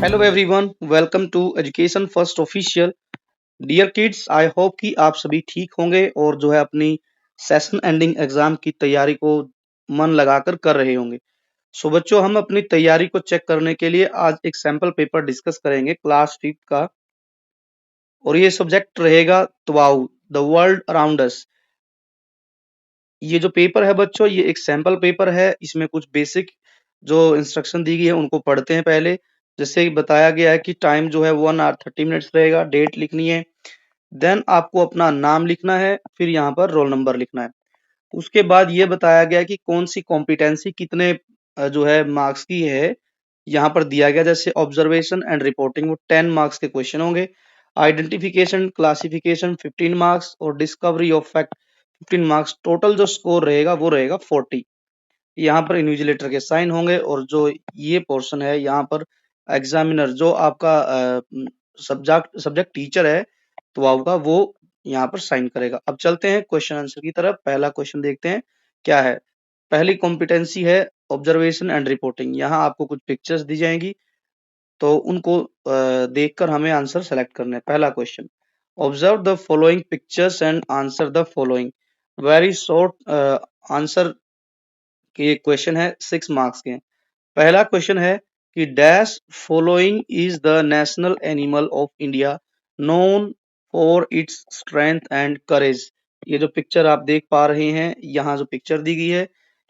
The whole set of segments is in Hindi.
Hello everyone, welcome to education first official. Dear kids, I hope कि आप सभी ठीक होंगे और जो है अपनी सेशन एंडिंग एग्जाम की तैयारी को मन लगाकर कर रहे होंगे। सो बच्चों, हम अपनी तैयारी को चेक करने के लिए आज एक सैंपल पेपर डिस्कस करेंगे क्लास 5 का, और ये सब्जेक्ट रहेगा त्वाउ द वर्ल्ड अराउंड अस। ये जो पेपर है बच्चों, ये एक सैंपल पेपर है। इसमें कुछ बेसिक जो इंस्ट्रक्शन दी गई है उनको पढ़ते हैं पहले। जैसे बताया गया है कि टाइम जो है 1 hour 30 minutes रहेगा, डेट लिखनी है, देन आपको अपना नाम लिखना है, फिर यहाँ पर रोल नंबर लिखना है। उसके बाद ये बताया गया कि कौन सी कॉम्पिटेंसी कितने जो है मार्क्स की है, यहाँ पर दिया गया। जैसे ऑब्जर्वेशन एंड रिपोर्टिंग, वो 10 मार्क्स के क्वेश्चन होंगे। आइडेंटिफिकेशन क्लासिफिकेशन 15 मार्क्स, और discovery of fact 15 marks. Total जो स्कोर रहेगा वो रहेगा 40। यहाँ पर इन्विजिलेटर के साइन होंगे, और जो ये पोर्शन है यहाँ पर एग्जामिनर जो आपका सब्जेक्ट सब्जेक्ट टीचर है तो आपका वो यहाँ पर साइन करेगा। अब चलते हैं क्वेश्चन आंसर की तरफ। पहला क्वेश्चन देखते हैं क्या है। पहली कॉम्पिटेंसी है ऑब्जर्वेशन एंड रिपोर्टिंग। यहाँ आपको कुछ पिक्चर्स दी जाएंगी, तो उनको देखकर हमें आंसर सेलेक्ट करना है। पहला question, observe the following pictures and answer the following. Very short answer के क्वेश्चन है, 6 मार्क्स के हैं। पहला क्वेश्चन है कि dash following is the national animal of India known for its strength and courage. ये जो पिक्चर आप देख पा रहे हैं, यहाँ जो पिक्चर दी गई है,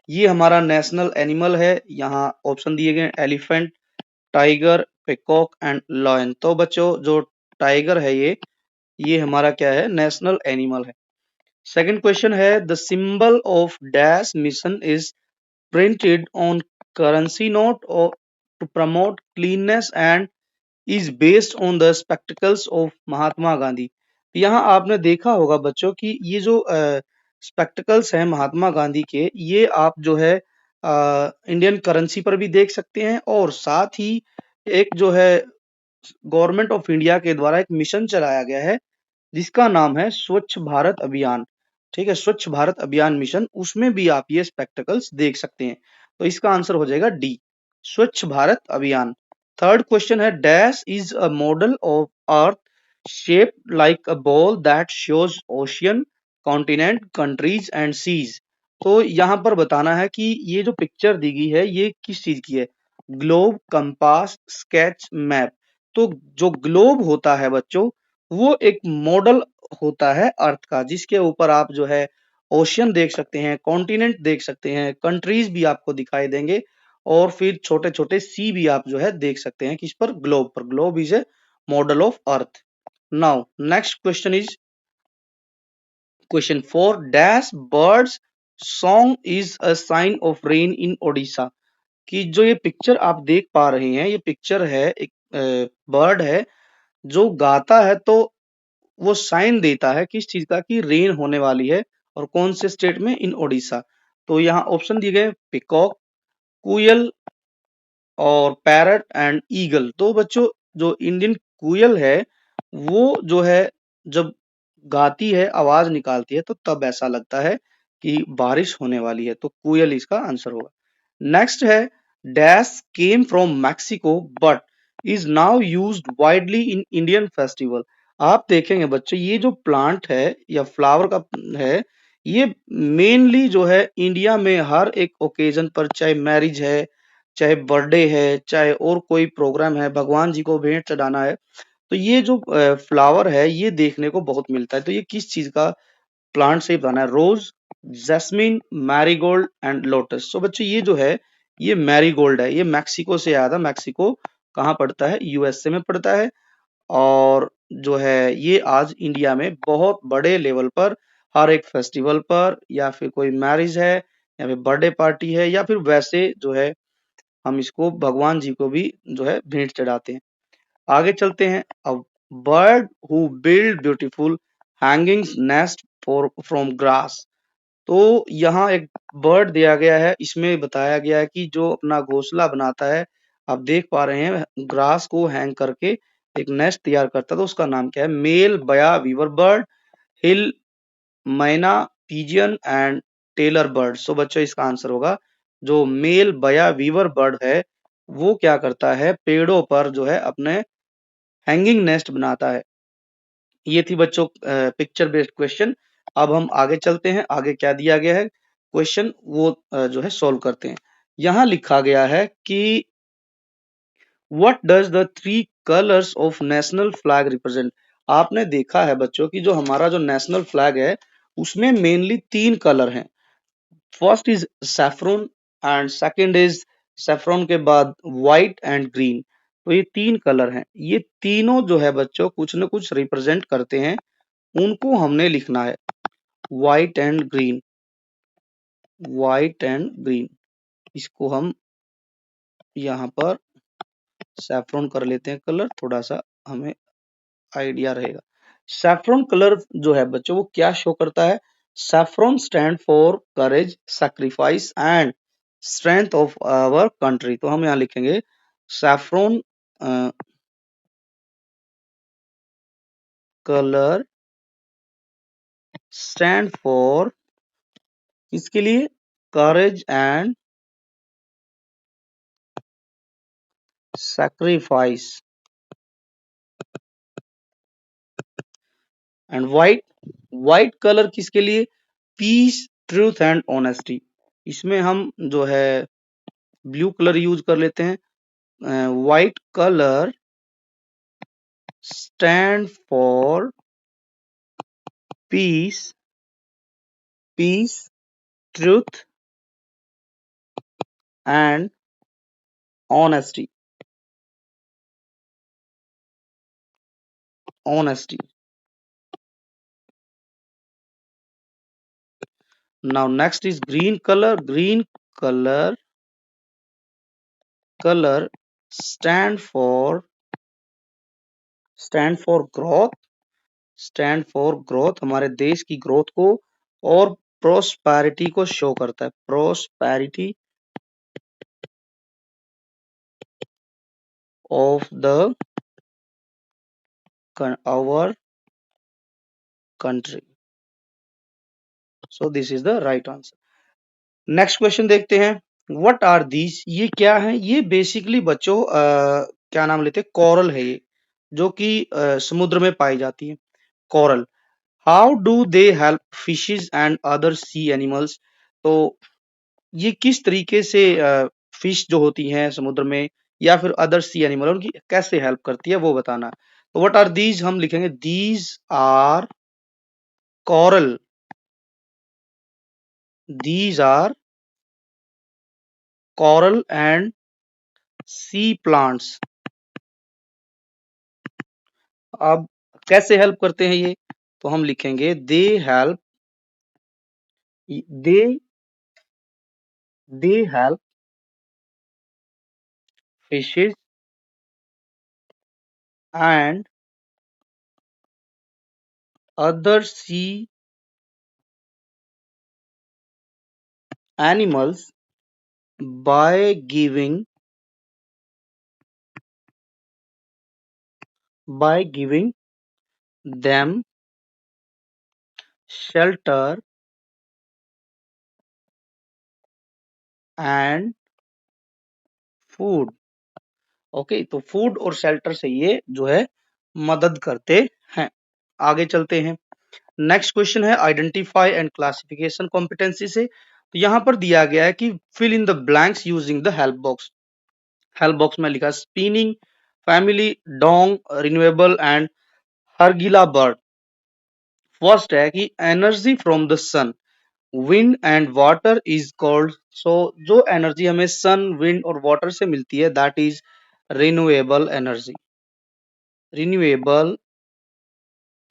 ये हमारा नेशनल एनिमल है। यहाँ ऑप्शन दिए गए elephant, tiger, peacock and lion. तो बच्चों, जो टाइगर है ये हमारा क्या है, नेशनल एनिमल है। सेकंड क्वेश्चन है the symbol of dash mission is printed on currency note or to promote cleanliness and is based on the spectacles of Mahatma Gandhi. यहाँ आपने देखा होगा बच्चों कि ये जो स्पेक्टिकल्स हैं महात्मा गांधी के, ये आप जो है इंडियन करेंसी पर भी देख सकते हैं, और साथ ही एक जो है गवर्नमेंट ऑफ इंडिया के द्वारा एक मिशन चलाया गया है जिसका नाम है स्वच्छ भारत अभियान। ठीक है, स्वच्छ भारत अभियान मिशन, उसमें भी आप ये स्पेक्टिकल्स देख सकते हैं। तो इसका आंसर हो जाएगा D, Swachh Bharat Abhiyan. Third question है dash is a model of earth shaped like a ball that shows ocean continent countries and seas. तो यहाँ पर बताना है कि ये जो पिक्चर दी गई है ये किस चीज की है, ग्लोब, कंपास, स्केच, मैप। तो जो ग्लोब होता है बच्चों, वो एक मॉडल होता है अर्थ का, जिसके ऊपर आप जो है ओशियन देख सकते हैं, कॉन्टिनेंट देख सकते हैं, कंट्रीज भी आपको दिखाई देंगे, और फिर छोटे छोटे सी भी आप जो है देख सकते हैं किस पर, ग्लोब पर। Globe is a model of earth. Now next question is question 4 dash birds song is a sign of rain in Odisha. कि जो ये पिक्चर आप देख पा रहे हैं, ये पिक्चर है एक बर्ड है जो गाता है, तो वो साइन देता है किस चीज का, कि रेन होने वाली है, और कौन से स्टेट में, इन ओडिशा। तो यहाँ ऑप्शन दिए गए पिकॉक, कुयल और पैरट एंड ईगल। तो बच्चों, जो इंडियन कुयल है वो जो है जब गाती है, आवाज निकालती है, तो तब ऐसा लगता है कि बारिश होने वाली है। तो कुयल इसका आंसर होगा। नेक्स्ट है dash came from Mexico but is now used widely in Indian festival. आप देखेंगे बच्चों, ये जो प्लांट है या फ्लावर का है, ये मेनली जो है इंडिया में हर एक ओकेजन पर, चाहे मैरिज है, चाहे बर्थडे है, चाहे और कोई प्रोग्राम है, भगवान जी को भेंट चढ़ाना है, तो ये जो फ्लावर है ये देखने को बहुत मिलता है। तो ये किस चीज का प्लांट से बना है, रोज, जैस्मिन, मैरीगोल्ड एंड लोटस। तो बच्चों, ये जो है ये मैरीगोल्ड है, ये मैक्सिको से आया था। मैक्सिको कहाँ पड़ता है, यूएसए में पड़ता है। और जो है ये आज इंडिया में बहुत बड़े लेवल पर हर एक फेस्टिवल पर, या फिर कोई मैरिज है, या फिर बर्थडे पार्टी है, या फिर वैसे जो है हम इसको भगवान जी को भी जो है भेंट चढ़ाते हैं। आगे चलते हैं। अब bird who build beautiful hangings nest for from grass. तो यहाँ एक बर्ड दिया गया है, इसमें बताया गया है कि जो अपना घोंसला बनाता है, आप देख पा रहे हैं ग्रास को हैंग करके एक नेस्ट तैयार करता है, तो उसका नाम क्या है, मेल बया वीवर बर्ड, हिल मैना, पिजियन एंड टेलर बर्ड। सो बच्चों, इसका आंसर होगा जो मेल बया वीवर बर्ड है, वो क्या करता है, पेड़ों पर जो है अपने हैंगिंग नेस्ट बनाता है। ये थी बच्चों पिक्चर बेस्ड क्वेश्चन। अब हम आगे चलते हैं, आगे क्या दिया गया है क्वेश्चन वो जो है सॉल्व करते हैं। यहाँ लिखा गया है कि what does the three colours of national flag represent. आपने देखा है बच्चों की जो हमारा जो नेशनल फ्लैग है उसमें मेनली तीन कलर हैं। First is saffron and second is saffron के बाद व्हाइट एंड ग्रीन। तो ये तीन कलर हैं, ये तीनों जो है बच्चों कुछ न कुछ रिप्रेजेंट करते हैं, उनको हमने लिखना है। White and green, white and green, इसको हम यहाँ पर सैफरन कर लेते हैं कलर, थोड़ा सा हमें आइडिया रहेगा। सैफरन कलर जो है बच्चों वो क्या शो करता है, saffron stand for courage, sacrifice and strength of our country. तो हम यहाँ लिखेंगे सैफरन कलर स्टैंड फॉर किसके लिए, courage and sacrifice. And white, white colour किसके लिए, पीस ट्रूथ एंड ऑनेस्टी। इसमें हम जो है ब्लू कलर यूज कर लेते हैं। White colour stand for peace, peace truth and honesty, honesty. Now next is green colour, green colour, colour stand for, stand for growth, stand for growth, हमारे देश की ग्रोथ को और प्रोस्पैरिटी को शो करता है, prosperity of the our country. So this is the right answer. Next question देखते हैं। व्हाट आर दीज, ये क्या है, ये बेसिकली बच्चों क्या नाम लेते हैं, कोरल है ये, जो कि समुद्र में पाई जाती है, coral. How do they help fishes and other sea animals. तो ये किस तरीके से फिश जो होती हैं समुद्र में या फिर अदर सी एनिमल उनकी कैसे हेल्प करती है वो बताना। तो व्हाट आर दीज हम लिखेंगे, these are coral, these are coral and sea plants. अब कैसे हेल्प करते हैं ये, तो हम लिखेंगे they help, they they help fishes and other sea animals by giving them shelter and food। Okay, तो फूड और शेल्टर से ये जो है मदद करते हैं। आगे चलते हैं। नेक्स्ट क्वेश्चन है आइडेंटिफाई एंड क्लासिफिकेशन कॉम्पिटेंसी से। तो यहाँ पर दिया गया है कि fill in the blanks using the help box. Help box में लिखा spinning, family, dong, renewable and Hargila bird. First है कि energy from the sun, wind and water is called. So जो एनर्जी हमें सन, विंड और वाटर से मिलती है that is renewable energy, renewable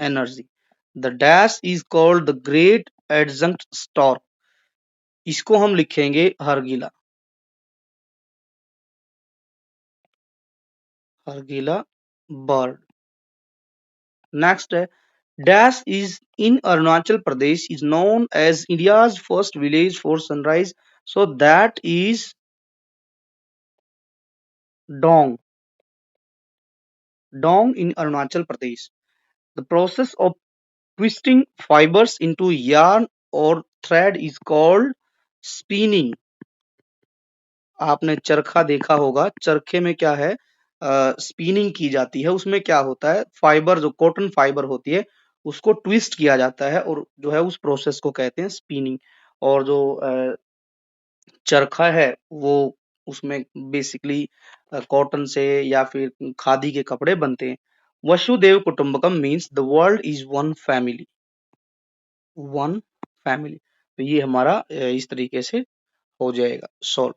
energy. The dash is called the great adjunct star, इसको हम लिखेंगे हरगिला, हरगिला बर्ड। नेक्स्ट है dash is in Arunachal Pradesh is known as India's first village for sunrise. So that is Dong, Dong in Arunachal Pradesh. The process of twisting fibers into yarn or thread is called spinning, आपने चरखा देखा होगा, चरखे में क्या है, स्पिनिंग की जाती है, उसमें क्या होता है, फाइबर जो कॉटन फाइबर होती है उसको ट्विस्ट किया जाता है और जो है उस प्रोसेस को कहते हैं स्पिनिंग। और जो चरखा है वो उसमें बेसिकली कॉटन से या फिर खादी के कपड़े बनते हैं। Vasudev Kutumbakam means the world is one family, one family. तो ये हमारा इस तरीके से हो जाएगा सॉल्व।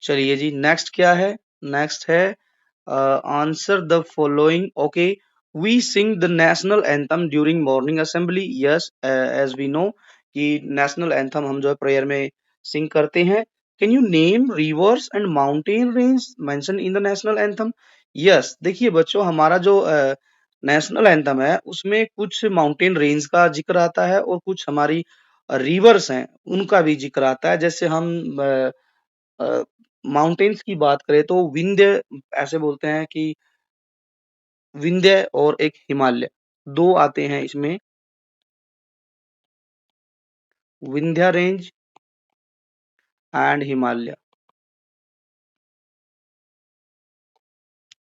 चलिए जी, नेक्स्ट क्या है, नेक्स्ट है answer the following. Okay, we sing the national anthem during morning assembly. Yes, as we know कि नेशनल एंथम हम जो है प्रेयर में सिंग करते हैं। Can you name rivers and mountain range mention in the national anthem? Yes, देखिए बच्चों, हमारा जो नेशनल एंथम है उसमें कुछ माउंटेन रेंज का जिक्र आता है और कुछ हमारी रिवर्स हैं उनका भी जिक्र आता है। जैसे हम माउंटेन्स की बात करें तो विंध्य, ऐसे बोलते हैं कि विंध्य और एक हिमालय, दो आते हैं इसमें, विंध्या रेंज एंड हिमालय।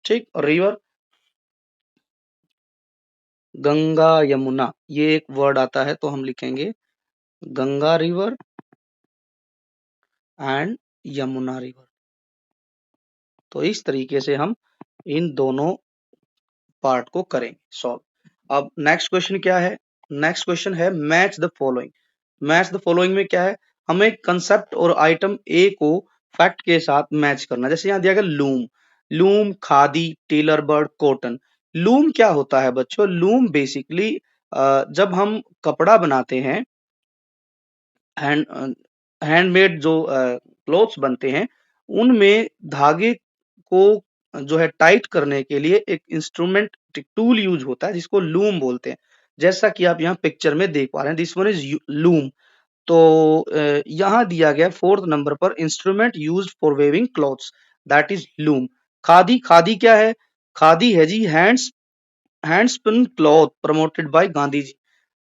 ठीक, और रिवर गंगा यमुना, ये एक वर्ड आता है तो हम लिखेंगे Ganga river and Yamuna river. तो इस तरीके से हम इन दोनों पार्ट को करेंगे सॉल्व। अब नेक्स्ट क्वेश्चन क्या है, नेक्स्ट क्वेश्चन है match the following. Match the following में क्या है, हमें कंसेप्ट और आइटम ए को फैक्ट के साथ मैच करना। जैसे यहाँ दिया गया loom, loom khadi tailor bird cotton. Loom क्या होता है बच्चों, लूम बेसिकली जब हम कपड़ा बनाते हैं, हैंड हैंडमेड जो क्लोथ्स बनते हैं उनमें धागे को जो है टाइट करने के लिए एक इंस्ट्रूमेंट टूल यूज होता है जिसको लूम बोलते हैं। जैसा कि आप यहाँ पिक्चर में देख पा रहे हैं, दिस वन इज लूम। तो यहाँ दिया गया फोर्थ नंबर पर instrument used for weaving clothes, that is loom. Khadi, khadi क्या है, खादी है जी hand spin cloth promoted by Gandhi ji.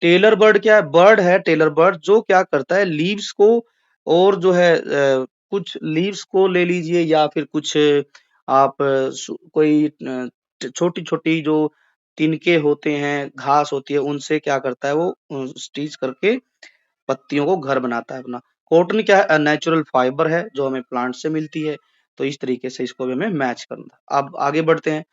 Tailor bird क्या है, बर्ड है टेलर बर्ड जो क्या करता है लीव्स को, और जो है कुछ लीव्स को ले लीजिए या फिर कुछ आप कोई छोटी छोटी जो तिनके होते हैं, घास होती है, उनसे क्या करता है वो स्टिच करके पत्तियों को घर बनाता है अपना। कॉटन क्या है, नेचुरल फाइबर है जो हमें प्लांट से मिलती है। तो इस तरीके से इसको भी हमें मैच करना है। अब आगे बढ़ते हैं।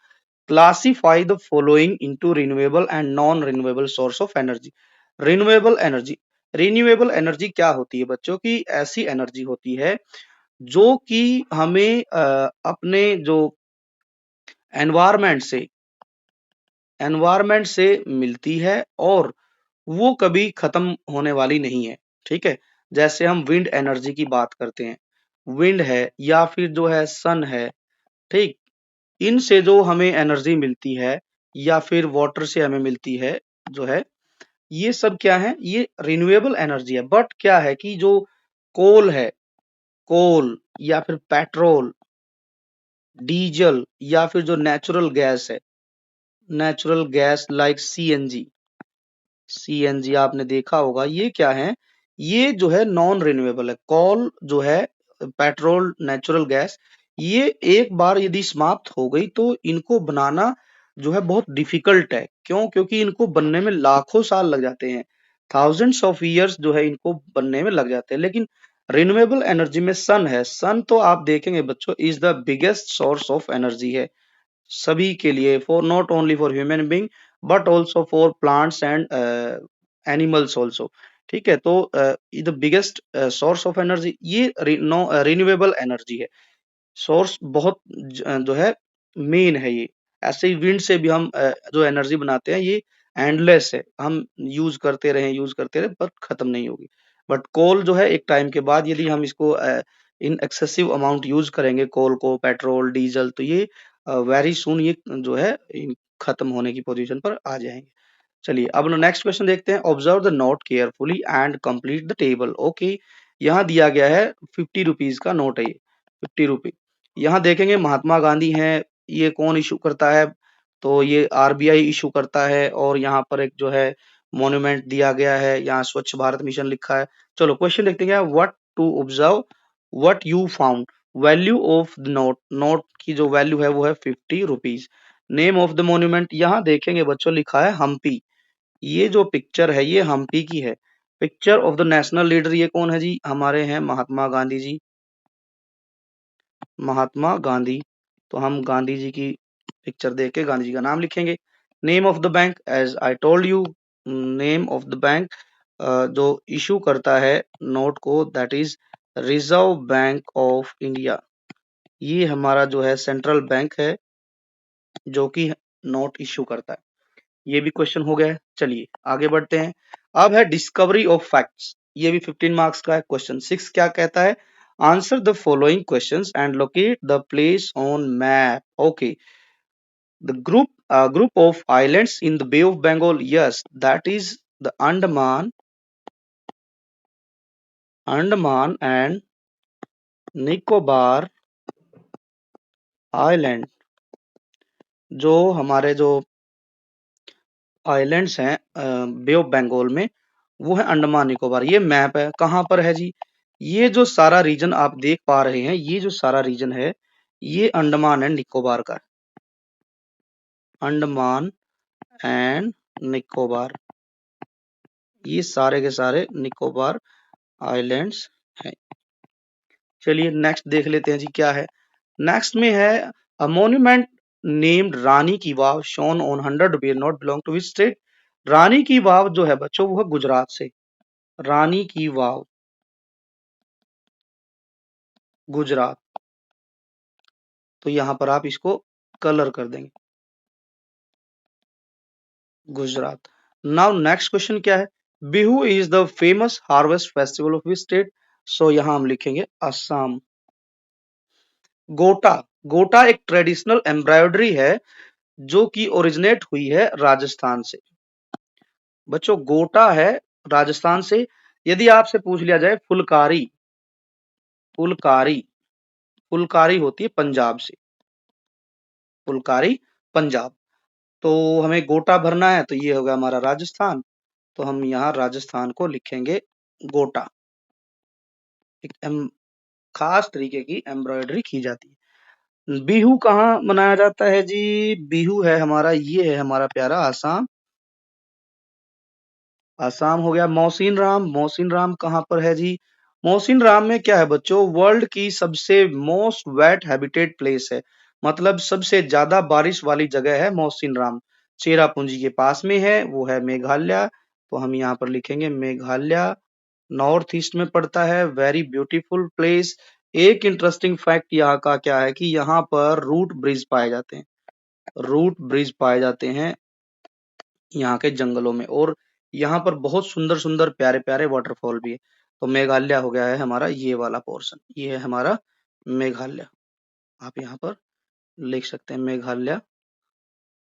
Classify the following into renewable and non renewable source of energy. Renewable energy, renewable energy क्या होती है बच्चों की, ऐसी एनर्जी होती है जो कि हमें अपने जो एनवायरमेंट से मिलती है और वो कभी खत्म होने वाली नहीं है। ठीक है, जैसे हम विंड एनर्जी की बात करते हैं, विंड है या फिर जो है सन है, ठीक, इनसे जो हमें एनर्जी मिलती है या फिर वाटर से हमें मिलती है जो है, ये सब क्या है, ये रिन्यूएबल एनर्जी है। बट क्या है कि जो कोल है, कोल या फिर पेट्रोल, डीजल या फिर जो नेचुरल गैस है, natural gas like CNG, CNG आपने देखा होगा, ये क्या है, ये जो है नॉन रिन्यूएबल है। कॉल जो है, पेट्रोल, नेचुरल गैस, ये एक बार यदि समाप्त हो गई तो इनको बनाना जो है बहुत डिफिकल्ट है। क्यों, क्योंकि इनको बनने में लाखों साल लग जाते हैं, थाउजेंड्स ऑफ ईयर्स जो है इनको बनने में लग जाते हैं। लेकिन रिन्यूएबल एनर्जी में सन है, सन तो आप देखेंगे बच्चों is the biggest source of energy है सभी के लिए, for not only for human being but also for plants and animals also. ठीक है, तो the biggest source of energy ये रिन्यूएबल एनर्जी है, सोर्स बहुत जो है मेन है ये। ऐसे ही विंड से भी हम जो एनर्जी बनाते हैं ये एंडलेस है, हम यूज करते रहे पर खत्म नहीं होगी। बट कोल जो है एक टाइम के बाद यदि हम इसको इन एक्सेसिव अमाउंट यूज करेंगे कोल को, पेट्रोल डीजल, तो ये वेरी सुन ये जो है खत्म होने की पोजीशन पर आ जाएंगे। चलिए अब नेक्स्ट क्वेश्चन देखते हैं। Observe the note carefully and complete the table. Okay, यहाँ दिया गया है 50 रुपीज का नोट है ये, 50 रुपी। यहाँ देखेंगे महात्मा गांधी हैं, ये कौन इशू करता है, तो ये आरबीआई इशू करता है। और यहाँ पर एक जो है मॉन्यूमेंट दिया गया है, यहाँ स्वच्छ भारत मिशन लिखा है। चलो क्वेश्चन देखते हैं, what to observe, what you found, value of the note, note की जो वैल्यू है वो है 50 rupees. Name of the monument, यहाँ देखेंगे बच्चों लिखा है हम्पी। ये जो पिक्चर है ये हम्पी की है। Picture of the national leader, ये कौन है जी, हमारे हैं महात्मा गांधी जी, महात्मा गांधी। तो हम गांधी जी की पिक्चर देख के गांधी जी का नाम लिखेंगे। Name of the bank, as I told you, name of the bank जो इशू करता है नोट को, that is Reserve Bank of India. ये हमारा जो है सेंट्रल बैंक है जो कि नोट इशू करता है। ये भी क्वेश्चन हो गया है। चलिए आगे बढ़ते हैं। अब है डिस्कवरी ऑफ फैक्ट्स, ये भी 15 मार्क्स का है। क्वेश्चन 6 क्या कहता है, answer the following questions and locate the place on map. Okay, the group of islands in the Bay of Bengal, yes, that is the Andaman and Nicobar Island। जो हमारे जो आइलैंड्स हैं बे ऑफ बंगाल में, वो है अंडमान निकोबार। ये मैप है, कहाँ पर है जी, ये जो सारा रीजन आप देख पा रहे हैं, ये जो सारा रीजन है ये अंडमान एंड निकोबार का है। अंडमान एंड निकोबार, ये सारे के सारे निकोबार आइलैंड्स हैं। चलिए नेक्स्ट देख लेते हैं जी क्या है। नेक्स्ट में है अ monument named Rani ki wow shown on 100 रुपये note belong to which state. Rani ki Vav जो है बच्चों वो है गुजरात से। रानी की वाव गुजरात, तो यहां पर आप इसको कलर कर देंगे गुजरात। नाउ नेक्स्ट क्वेश्चन क्या है, Bihu is the famous harvest festival of which state. So यहां हम लिखेंगे असम। गोटा, गोटा एक ट्रेडिशनल एम्ब्रॉयडरी है जो कि ओरिजिनेट हुई है राजस्थान से। बच्चों गोटा है राजस्थान से। यदि आपसे पूछ लिया जाए फुलकारी, फुलकारी, फुलकारी होती है पंजाब से, फुलकारी पंजाब। तो हमें गोटा भरना है, तो ये होगा हमारा राजस्थान। तो हम यहाँ राजस्थान को लिखेंगे गोटा। एक खास तरीके की एम्ब्रॉयडरी की जाती है। बिहू कहाँ मनाया जाता है जी, बिहू है हमारा, ये है हमारा प्यारा आसाम। आसाम हो गया। मोहसिन राम, मोहसिन राम कहाँ पर है जी, मोहसिन राम में क्या है बच्चों, वर्ल्ड की सबसे मोस्ट वेट हैबिटेट प्लेस है, मतलब सबसे ज्यादा बारिश वाली जगह है मोहसिन राम। चेरापूंजी के पास में है, वो है मेघालय। तो हम यहाँ पर लिखेंगे मेघालय, नॉर्थ ईस्ट में पड़ता है। Very beautiful place. एक इंटरेस्टिंग फैक्ट यहाँ का क्या है कि यहाँ पर रूट ब्रिज पाए जाते हैं, रूट ब्रिज पाए जाते हैं यहाँ के जंगलों में। और यहाँ पर बहुत सुंदर सुंदर प्यारे प्यारे वाटरफॉल भी है। तो मेघालय हो गया है हमारा ये वाला पोर्शन, ये है हमारा मेघालय। आप यहाँ पर लिख सकते हैं मेघालय,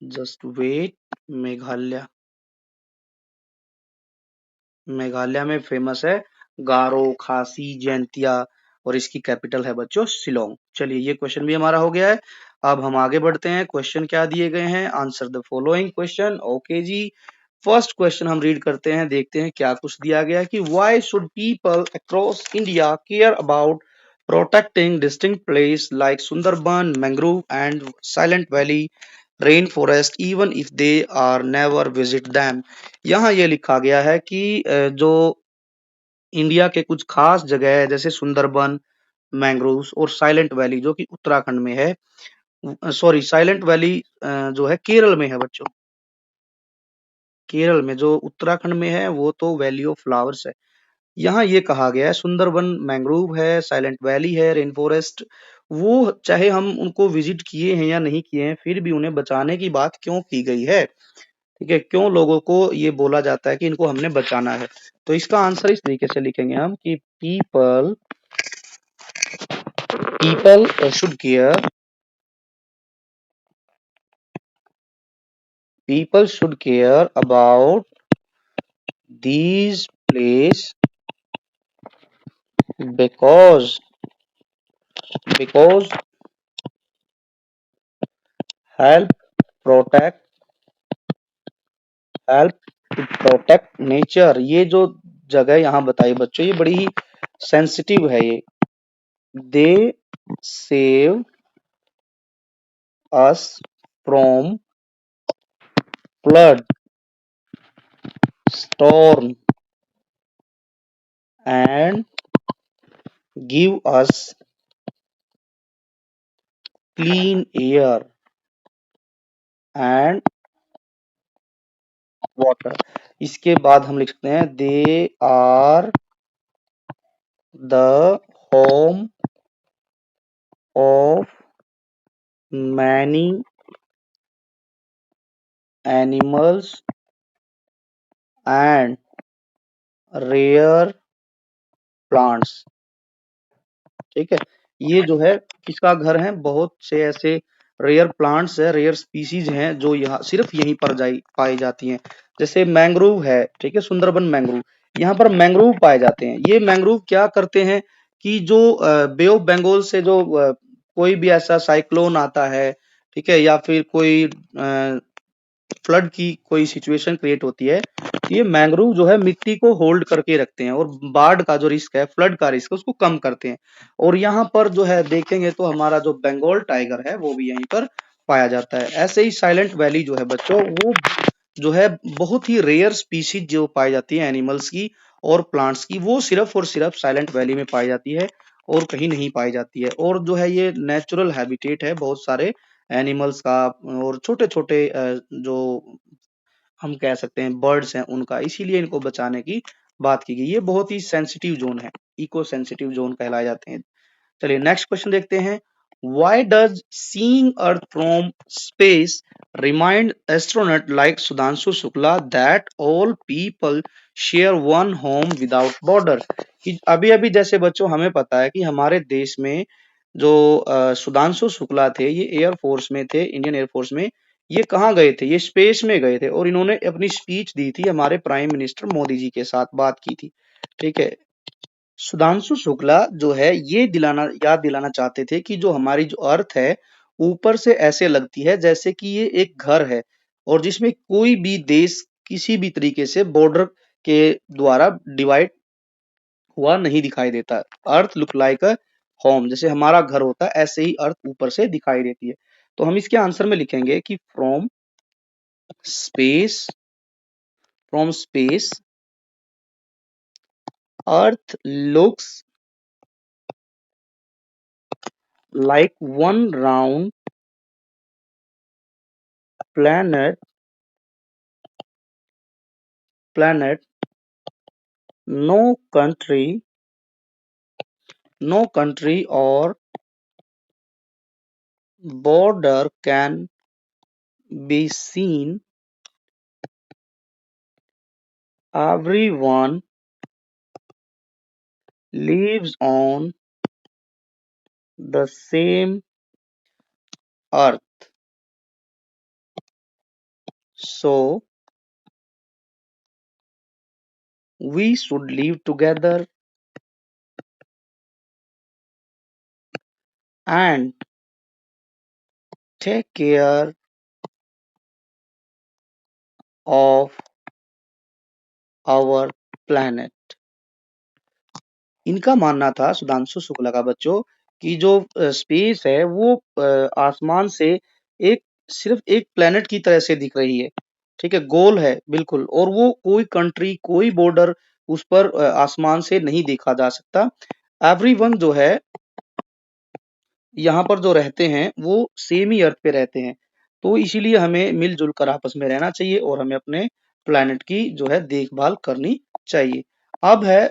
जस्ट वेट, मेघालय। मेघालय में फेमस है गारो, खासी, जैंतिया, और इसकी कैपिटल है बच्चों शिलोंग। चलिए ये क्वेश्चन भी हमारा हो गया है। अब हम आगे बढ़ते हैं। क्वेश्चन क्या दिए गए हैं, answer the following question. Okay जी, फर्स्ट क्वेश्चन हम रीड करते हैं, देखते हैं क्या कुछ दिया गया है कि why should people across India care about protecting distinct place like Sundarban, mangrove and Silent Valley rain forest even if they are never visit them. यहाँ ये लिखा गया है कि जो इंडिया के कुछ खास जगह है जैसे सुंदरबन, मैंग्रोव्स और साइलेंट वैली जो कि उत्तराखंड में है, सॉरी साइलेंट वैली जो है केरल में है बच्चों। केरल में, जो उत्तराखंड में है वो तो वैली ऑफ फ्लावर्स है। यहाँ ये कहा गया है सुंदरबन मैंग्रोव है, साइलेंट वैली है, रेन फॉरेस्ट, वो चाहे हम उनको विजिट किए हैं या नहीं किए हैं फिर भी उन्हें बचाने की बात क्यों की गई है, ठीक है, क्यों लोगों को ये बोला जाता है कि इनको हमने बचाना है। तो इसका आंसर इस तरीके से लिखेंगे हम कि people people should care, people should care about these place because help protect help to protect nature। ये जो जगह यहाँ बताई बच्चों ये बड़ी ही सेंसिटिव है। ये दे save us from flood, storm, and give us clean air and water। इसके बाद हम लिख सकते हैं they are the home of many animals and rare plants। ठीक है, ये जो है किसका घर है, बहुत से ऐसे रेयर प्लांट्स है, रेयर स्पीसीज हैं जो यहाँ सिर्फ यहीं पर पाई जाती हैं। जैसे मैंग्रोव है, ठीक है, सुंदरबन मैंग्रोव, यहाँ पर मैंग्रोव पाए जाते हैं। ये मैंग्रोव क्या करते हैं कि जो बे ऑफ बंगाल से जो कोई भी ऐसा साइक्लोन आता है, ठीक है, या फिर कोई फ्लड की कोई सिचुएशन क्रिएट होती है, ये मैंग्रोव जो है मिट्टी को होल्ड करके रखते हैं और बाढ़ का जो रिस्क है, फ्लड का रिस्क है, उसको कम करते हैं। और यहाँ पर जो है देखेंगे तो हमारा जो बंगाल टाइगर है वो भी यहीं पर पाया जाता है। ऐसे ही साइलेंट वैली जो है बच्चों, वो जो है बहुत ही रेयर स्पीसीज जो पाई जाती है एनिमल्स की और प्लांट्स की, वो सिर्फ और सिर्फ साइलेंट वैली में पाई जाती है और कहीं नहीं पाई जाती है। और जो है ये नेचुरल हैबिटेट है बहुत सारे एनिमल्स का और छोटे छोटे जो हम कह सकते हैं बर्ड्स हैं उनका, इसीलिए इनको बचाने की बात की गई। ये बहुत ही सेंसिटिव जोन है, इको सेंसिटिव जोन कहलाए जाते हैं। चलिए नेक्स्ट क्वेश्चन देखते हैं। Why does seeing Earth from space remind astronaut like Sudhanshu Shukla that all people share one home without border? कि अभी अभी जैसे बच्चों हमें पता है कि हमारे देश में जो सुधांशु शुक्ला थे, ये एयरफोर्स में थे, इंडियन एयरफोर्स में। ये कहाँ गए थे, ये स्पेस में गए थे और इन्होंने अपनी स्पीच दी थी, हमारे प्राइम मिनिस्टर मोदी जी के साथ बात की थी। ठीक है, सुधांशु शुक्ला जो है ये याद दिलाना चाहते थे कि जो हमारी जो अर्थ है ऊपर से ऐसे लगती है जैसे कि ये एक घर है और जिसमें कोई भी देश किसी भी तरीके से बॉर्डर के द्वारा डिवाइड हुआ नहीं दिखाई देता। अर्थ लुक लाइक अ होम, जैसे हमारा घर होता है ऐसे ही अर्थ ऊपर से दिखाई देती है। तो हम इसके आंसर में लिखेंगे कि space from space earth looks like one round planet planet no country no country or border can be seen, everyone lives on the same earth, so we should live together and take care of our planet। इनका मानना था सुधांशु शुक्ला का बच्चों कि जो स्पेस है वो आसमान से एक सिर्फ एक प्लेनेट की तरह से दिख रही है। ठीक है, गोल है बिल्कुल, और वो कोई कंट्री कोई बॉर्डर उस पर आसमान से नहीं देखा जा सकता। एवरीवन जो है यहाँ पर जो रहते हैं वो सेम ही अर्थ पे रहते हैं, तो इसीलिए हमें मिलजुल कर आपस में रहना चाहिए और हमें अपने प्लेनेट की जो है देखभाल करनी चाहिए। अब है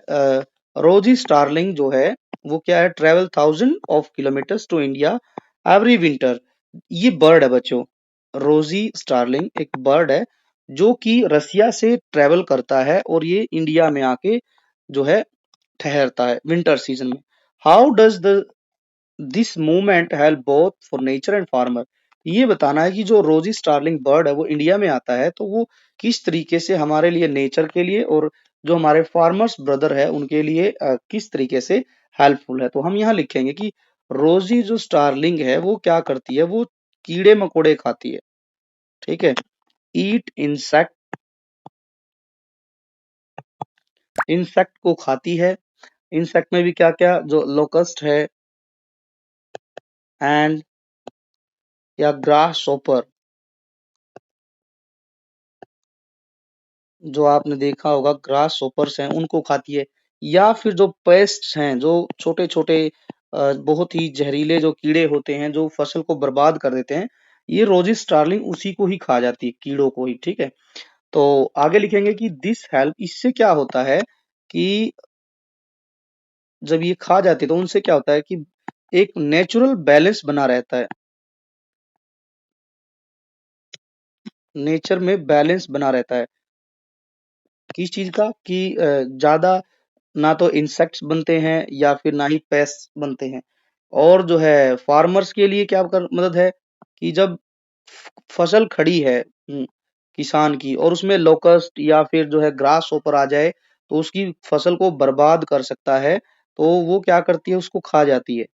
रोजी स्टारलिंग जो है वो क्या है, travel 1000 of kilometers to India every winter. ये बर्ड है बच्चों, रोजी स्टारलिंग एक बर्ड है जो कि रसिया से ट्रेवल करता है और ये इंडिया में आके जो है ठहरता है विंटर सीजन में। How does the this movement help both for nature and farmer. ये बताना है कि जो रोजी स्टारलिंग बर्ड है वो इंडिया में आता है तो वो किस तरीके से हमारे लिए नेचर के लिए और जो हमारे फार्मर्स ब्रदर है उनके लिए किस तरीके से हेल्पफुल है। तो हम यहाँ लिखेंगे कि रोजी जो स्टारलिंग है वो क्या करती है, वो कीड़े मकोड़े खाती है। ठीक है, ईट इंसेक्ट, इंसेक्ट को खाती है। इंसेक्ट में भी क्या क्या, जो लोकस्ट है, एंड या ग्रास शॉपर, जो आपने देखा होगा ग्रास शॉपर्स हैं उनको खाती है, या फिर जो पेस्ट्स हैं, जो छोटे छोटे बहुत ही जहरीले जो कीड़े होते हैं जो फसल को बर्बाद कर देते हैं, ये रोजी स्टार्लिंग उसी को ही खा जाती है, कीड़ों को ही। ठीक है, तो आगे लिखेंगे कि दिस हेल्प, इससे क्या होता है कि जब ये खा जाती है तो उनसे क्या होता है कि एक नेचुरल बैलेंस बना रहता है, नेचर में बैलेंस बना रहता है। किस चीज का कि ज्यादा ना तो इंसेक्ट्स बनते हैं या फिर ना ही पेस्ट बनते हैं। और जो है फार्मर्स के लिए क्या कर मदद है कि जब फसल खड़ी है किसान की, और उसमें लोकस्ट या फिर जो है ग्रास ऊपर आ जाए तो उसकी फसल को बर्बाद कर सकता है, तो वो क्या करती है, उसको खा जाती है,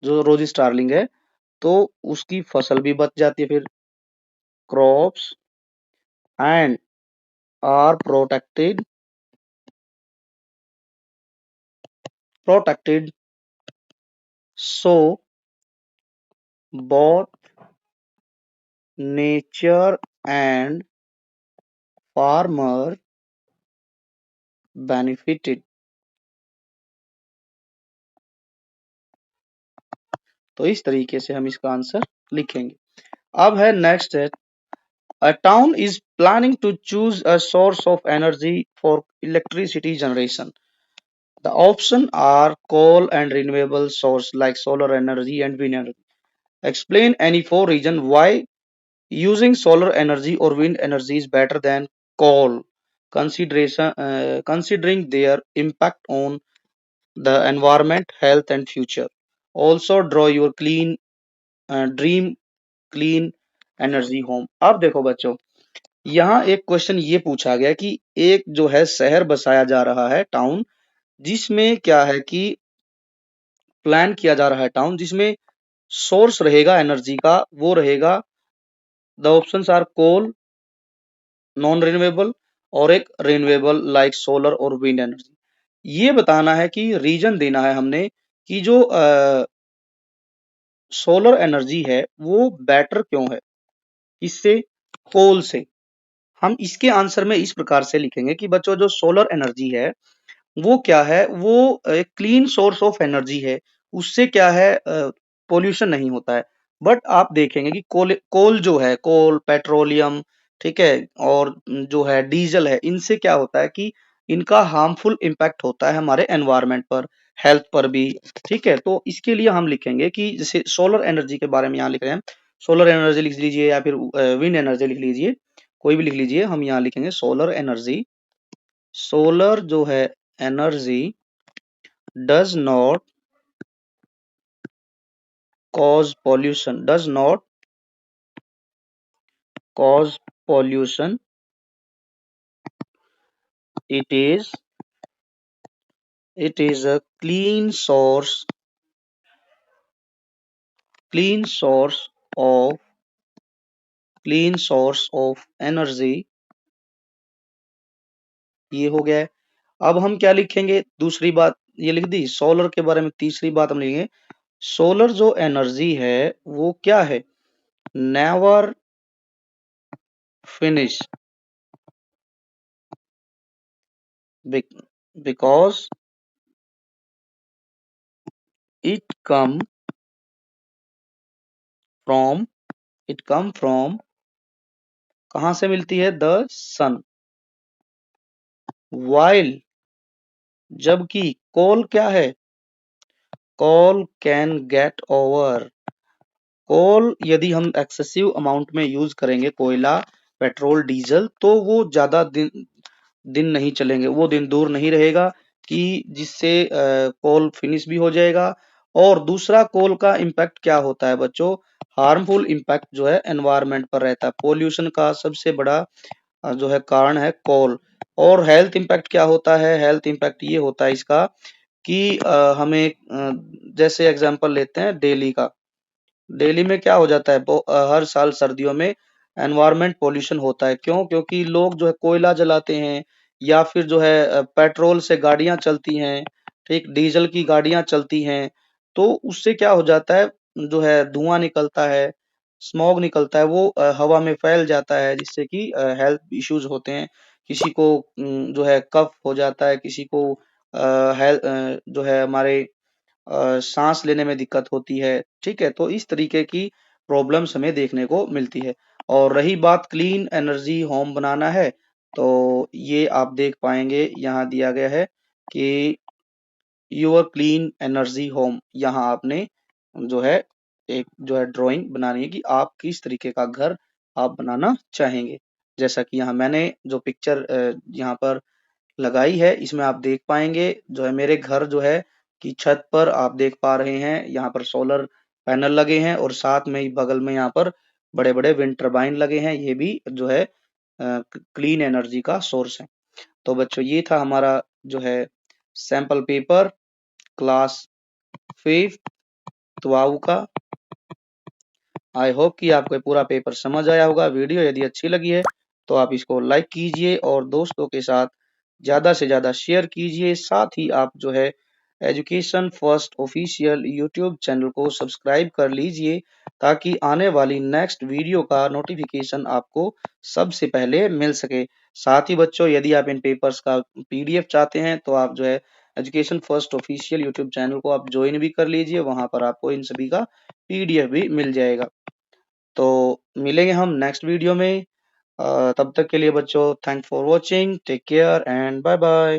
जो रोजी स्टार्लिंग है, तो उसकी फसल भी बच जाती है। फिर crops and are protected, so both nature and farmer benefited। तो इस तरीके से हम इसका आंसर लिखेंगे। अब है नेक्स्ट है, a town is planning to choose a source of energy for electricity generation। The option are coal and renewable source like solar energy and wind energy। Explain any four reason why using solar energy or wind energy is better than coal, considering their impact on the environment, health and future। Also draw your dream clean energy home। अब देखो बच्चों, यहाँ एक क्वेश्चन ये पूछा गया कि एक जो है शहर बसाया जा रहा है, टाउन, जिसमें क्या है कि प्लान किया जा रहा है टाउन, जिसमें सोर्स रहेगा एनर्जी का, वो रहेगा, the options are coal, non renewable, और एक रिन्यूएबल लाइक सोलर और विंड एनर्जी। ये बताना है कि रीजन देना है हमने कि जो सोलर एनर्जी है वो बेटर क्यों है, इससे, कोल से। हम इसके आंसर में इस प्रकार से लिखेंगे कि बच्चों जो सोलर एनर्जी है वो क्या है, वो एक क्लीन सोर्स ऑफ एनर्जी है, उससे क्या है पोल्यूशन नहीं होता है। बट आप देखेंगे कि कोल कोल जो है, कोल पेट्रोलियम, ठीक है, और जो है डीजल है, इनसे क्या होता है कि इनका हार्मफुल इम्पैक्ट होता है हमारे एनवायरनमेंट पर, हेल्थ पर भी। ठीक है, तो इसके लिए हम लिखेंगे कि जैसे सोलर एनर्जी के बारे में यहाँ लिख रहे हैं, सोलर एनर्जी लिख लीजिए या फिर विंड एनर्जी लिख लीजिए, कोई भी लिख लीजिए। हम यहाँ लिखेंगे सोलर एनर्जी। सोलर जो है energy does not cause pollution, does not cause pollution, it is a clean source of energy। ये हो गया है। अब हम क्या लिखेंगे, दूसरी बात ये लिख दी सोलर के बारे में, तीसरी बात हम लिखेंगे सोलर जो एनर्जी है वो क्या है, never finish, because it come from कहाँ से मिलती है, द सन। वाइल, जबकि कोल क्या है, कोल कैन गेट ओवर, कोल यदि हम एक्सेसिव अमाउंट में यूज करेंगे, कोयला पेट्रोल डीजल, तो वो ज्यादा दिन दिन नहीं चलेंगे, वो दिन दूर नहीं रहेगा कि जिससे कोल फिनिश भी हो जाएगा। और दूसरा कोल का इम्पैक्ट क्या होता है बच्चों, हार्मफुल इम्पैक्ट जो है एनवायरनमेंट पर रहता है, पोल्यूशन का सबसे बड़ा जो है कारण है कोल। और हेल्थ इम्पैक्ट क्या होता है, हेल्थ इम्पैक्ट ये होता है इसका कि हमें जैसे एग्जांपल लेते हैं दिल्ली का, दिल्ली में क्या हो जाता है, हर साल सर्दियों में एनवायरमेंट पोल्यूशन होता है। क्यों, क्योंकि लोग जो है कोयला जलाते हैं, या फिर जो है पेट्रोल से गाड़ियां चलती हैं, ठीक, डीजल की गाड़ियां चलती हैं, तो उससे क्या हो जाता है, जो है धुआं निकलता है, स्मॉग निकलता है, वो हवा में फैल जाता है, जिससे कि हेल्थ इश्यूज होते हैं। किसी को जो है कफ हो जाता है, किसी को जो है हमारे सांस लेने में दिक्कत होती है। ठीक है, तो इस तरीके की प्रॉब्लम्स हमें देखने को मिलती है। और रही बात क्लीन एनर्जी होम बनाना है, तो ये आप देख पाएंगे यहाँ दिया गया है कि योर क्लीन एनर्जी होम। यहाँ आपने जो है एक जो है ड्राइंग बनानी है कि आप किस तरीके का घर आप बनाना चाहेंगे। जैसा कि यहाँ मैंने जो पिक्चर यहाँ पर लगाई है, इसमें आप देख पाएंगे जो है मेरे घर जो है कि छत पर आप देख पा रहे हैं, यहाँ पर सोलर पैनल लगे हैं और साथ में ही बगल में यहाँ पर बड़े बड़े विंड टर्बाइन लगे हैं। ये भी जो है क्लीन एनर्जी का सोर्स है। तो बच्चों, ये था हमारा जो है सैंपल पेपर क्लास 5 ट्वेल्व का। आई होप कि आपको ये पूरा पेपर समझ आया होगा। वीडियो यदि अच्छी लगी है तो आप इसको लाइक कीजिए और दोस्तों के साथ ज़्यादा से ज़्यादा शेयर कीजिए। साथ ही आप जो है education first official YouTube channel को सब्सक्राइब कर लीजिए, ताकि आने वाली नेक्स्ट वीडियो का नोटिफिकेशन आपको सबसे पहले मिल सके। साथ ही बच्चों, यदि आप इन पेपर्स का पीडीएफ चाहते हैं तो आप जो है education first official YouTube channel को आप ज्वाइन भी कर लीजिए, वहां पर आपको इन सभी का पीडीएफ भी मिल जाएगा। तो मिलेंगे हम नेक्स्ट वीडियो में। तब तक के लिए बच्चों, thank for watching, take care and bye bye.